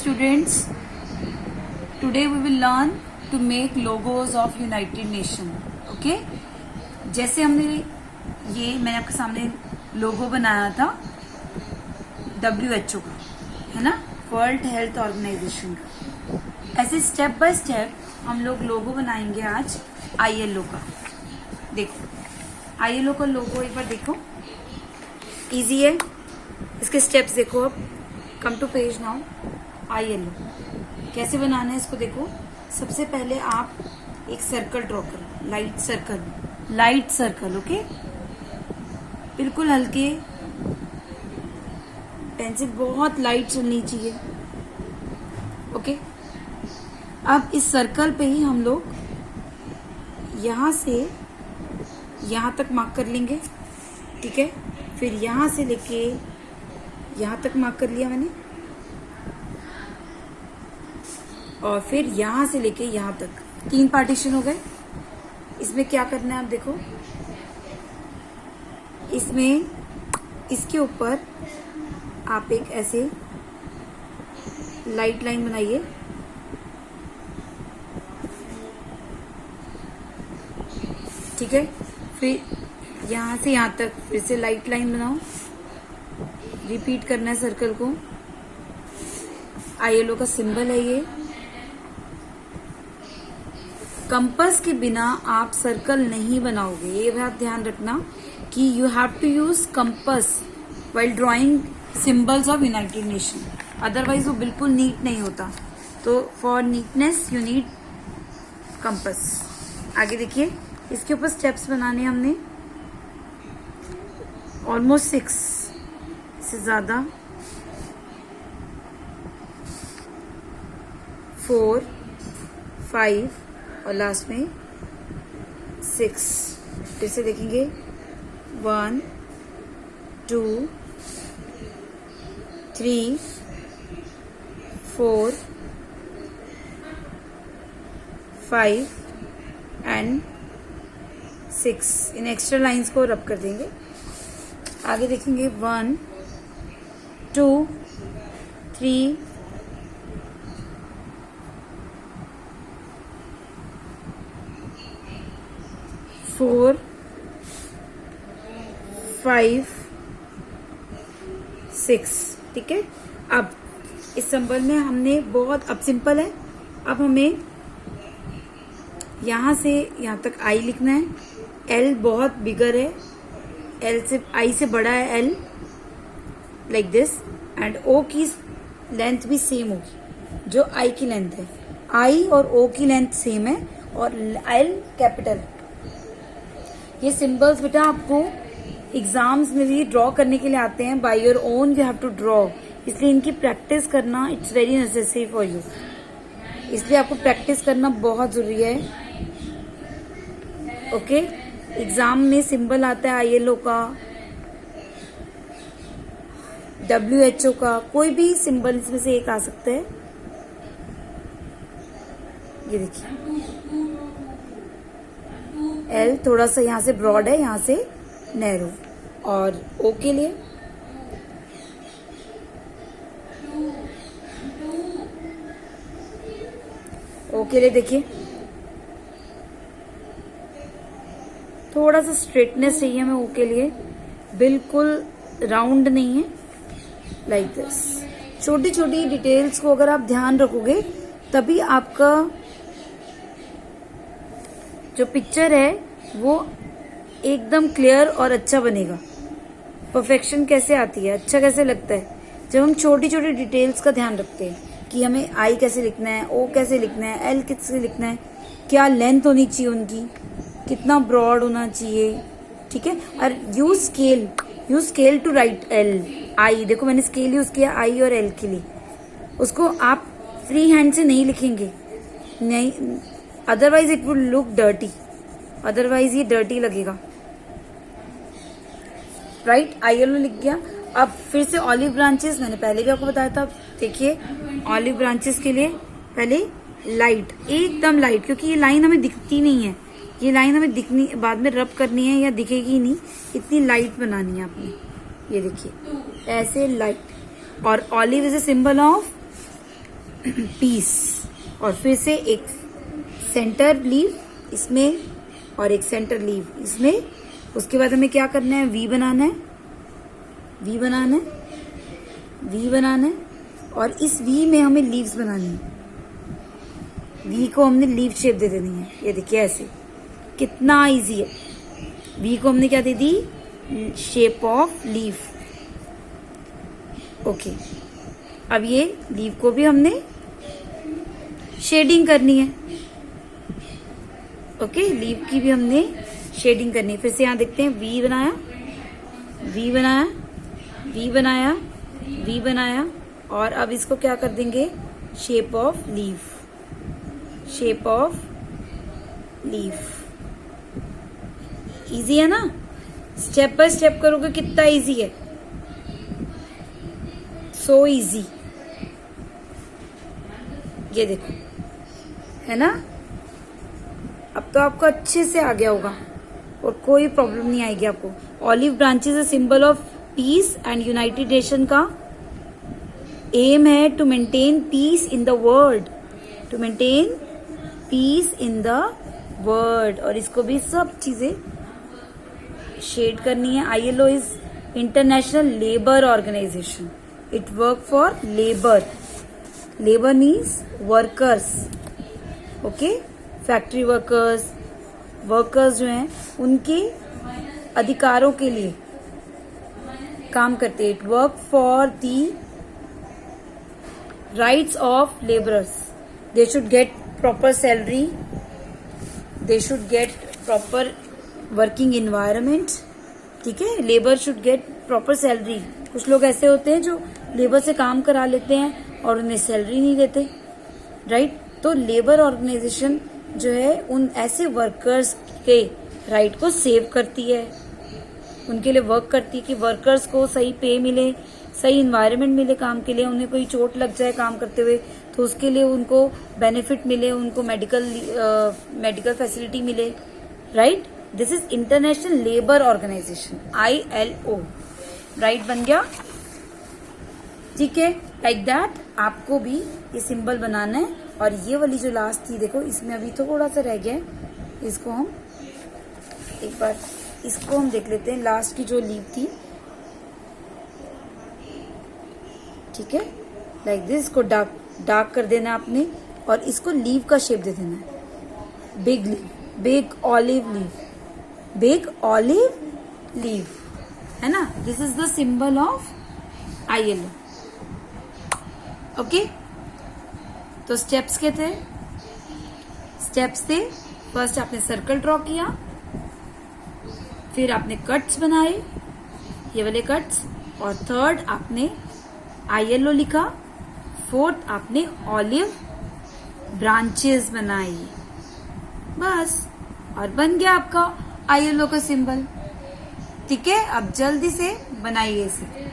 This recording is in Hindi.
students, today we will learn to make logos of United Nation. Okay? जैसे हमने मैंने आपके सामने लोगो बनाया था WHO का, है ना, वर्ल्ड हेल्थ ऑर्गेनाइजेशन का। ऐसे स्टेप बाय स्टेप हम लोग लोगो बनाएंगे आज ILO का। देखो ILO का लोगो एक बार देखो, इजी है, इसके स्टेप्स देखो। अब come to page now. ILO कैसे बनाना है इसको देखो। सबसे पहले आप एक सर्कल ड्रॉ करो, लाइट सर्कल, ओके। बिल्कुल हल्के, पेंसिल बहुत लाइट चलनी चाहिए, ओके। अब इस सर्कल पे ही हम लोग यहां से यहां तक मार्क कर लेंगे, ठीक है। फिर यहां से लेके यहां तक मार्क कर लिया मैंने, और फिर यहां से लेके यहां तक 3 पार्टीशन हो गए। इसमें क्या करना है आप देखो, इसमें इसके ऊपर आप एक ऐसे लाइट लाइन बनाइए, ठीक है। फिर यहां से यहां तक फिर से लाइट लाइन बनाओ, रिपीट करना है सर्कल को। ILO का सिंबल है ये। कंपास के बिना आप सर्कल नहीं बनाओगे, ये बात ध्यान रखना कि you have to use compass while drawing symbols of United Nation, otherwise वो बिल्कुल नीट नहीं होता। तो for neatness you need compass. आगे देखिए, इसके ऊपर स्टेप्स बनाने हमने ऑलमोस्ट 6 से ज्यादा, 4, 5 और लास्ट में 6। फिर से देखेंगे 1, 2, 3, 4, 5 एंड 6। इन एक्स्ट्रा लाइंस को रब कर देंगे। आगे देखेंगे 1, 2, 3, 4, 5, 6, ठीक है। अब इस सिंबल में हमने बहुत, अब सिंपल है, अब हमें यहां से यहां तक I लिखना है। L बहुत बिगर है, L से I से बड़ा है L, like this. And O की लेंथ भी सेम होगी जो I की लेंथ है। I और O की लेंथ सेम है और L कैपिटल। ये सिंबल्स बेटा आपको एग्जाम्स में भी ड्रॉ करने के लिए आते हैं। By your own you have to draw, इसलिए इनकी प्रैक्टिस करना it's very necessary for you. इसलिए आपको प्रैक्टिस करना बहुत जरूरी है, ओके। एग्जाम में सिंबल आता है ILO का, WHO का, कोई भी सिंबल इसमें से एक आ सकता है। ये देखिए L थोड़ा सा यहां से ब्रॉड है, यहां से नैरो। और O के लिए देखिए थोड़ा सा स्ट्रेटनेस चाहिए हमें O के लिए, बिल्कुल राउंड नहीं है, लाइक दिस। छोटी छोटी डिटेल्स को अगर आप ध्यान रखोगे तभी आपका जो पिक्चर है वो एकदम क्लियर और अच्छा बनेगा। परफेक्शन कैसे आती है, अच्छा कैसे लगता है, जब हम छोटी छोटी डिटेल्स का ध्यान रखते हैं कि हमें I कैसे लिखना है, O कैसे लिखना है, L कैसे लिखना है, क्या लेंथ होनी चाहिए उनकी, कितना ब्रॉड होना चाहिए, ठीक है। और use scale to write L I। देखो मैंने स्केल यूज किया I और L के लिए। उसको आप फ्री हैंड से नहीं लिखेंगे, नहीं, otherwise it would look dirty, otherwise ये डर्टी लगेगा, राइट। ILO लिख गया। अब फिर से ऑलिव ब्रांचेस, मैंने पहले भी आपको बताया था। देखिए ऑलिव ब्रांचेस के लिए पहले लाइट, एकदम लाइट, क्योंकि ये लाइन हमें दिखती नहीं है, ये लाइन हमें दिखनी, बाद में रब करनी है या दिखेगी नहीं, इतनी लाइट बनानी है आपने। ये देखिए ऐसे लाइट। और olive is a symbol of piece, और फिर से एक सेंटर लीव इसमें और एक सेंटर लीव इसमें। उसके बाद हमें क्या करना है, वी बनाना है, वी बनाना है, वी बनाना है, और इस वी में हमें लीव्स बनानी है। वी को हमने लीव शेप दे देनी है, ये देखिए ऐसे, कितना इजी है। वी को हमने क्या दे दी, शेप ऑफ लीव। ओके, अब ये लीव को भी हमने शेडिंग करनी है। ओके, लीव की भी हमने शेडिंग करनी है। फिर से यहां देखते हैं, वी बनाया, वी बनाया, वी बनाया, वी बनाया, और अब इसको क्या कर देंगे, shape of leave, shape of leave. Easy है ना, स्टेप बाय स्टेप करोगे कितना इजी है, सो इजी। ये देखो, है ना, अब तो आपको अच्छे से आ गया होगा और कोई प्रॉब्लम नहीं आएगी आपको। Olive branches a symbol of peace and United Nation का एम है to maintain peace in the world, to maintain peace in the world. और इसको भी सब चीजें शेड करनी है। ILO is International Labour Organisation, it work for labour, labour means workers. Okay, factory workers, workers जो हैं उनके अधिकारों के लिए काम करते हैं। It work for the rights of labourers, they should get proper salary, they should get proper working environment. ठीक है, labour should get proper salary. कुछ लोग ऐसे होते हैं जो लेबर से काम करा लेते हैं और उन्हें सैलरी नहीं देते, राइट। तो लेबर ऑर्गेनाइजेशन जो है उन ऐसे वर्कर्स के राइट को सेव करती है, उनके लिए वर्क करती है कि वर्कर्स को सही पे मिले, सही इन्वायरमेंट मिले काम के लिए, उन्हें कोई चोट लग जाए काम करते हुए तो उसके लिए उनको बेनिफिट मिले, उनको मेडिकल फैसिलिटी मिले, right. This is International Labour Organisation, ILO, right, बन गया। ठीक है, लाइक दैट आपको भी ये सिंबल बनाना है। और ये वाली जो लास्ट थी देखो, इसमें अभी थोड़ा सा रह गया है, इसको हम एक बार इसको हम देख लेते हैं। लास्ट की जो लीव थी, ठीक है, लाइक दिस, को डार्क कर देना आपने और इसको लीव का शेप दे देना है, big leave, big olive leave, big olive leave, है ना। This is the symbol of ILO। Okay, तो स्टेप्स क्या थे, स्टेप्स थे, फर्स्ट आपने सर्कल ड्रॉ किया, फिर आपने कट्स बनाए, ये वाले कट्स, और थर्ड आपने ILO लिखा, फोर्थ आपने ऑलिव ब्रांचेस बनाई, बस, और बन गया आपका ILO का सिंबल। ठीक है, अब जल्दी से बनाइए इसे।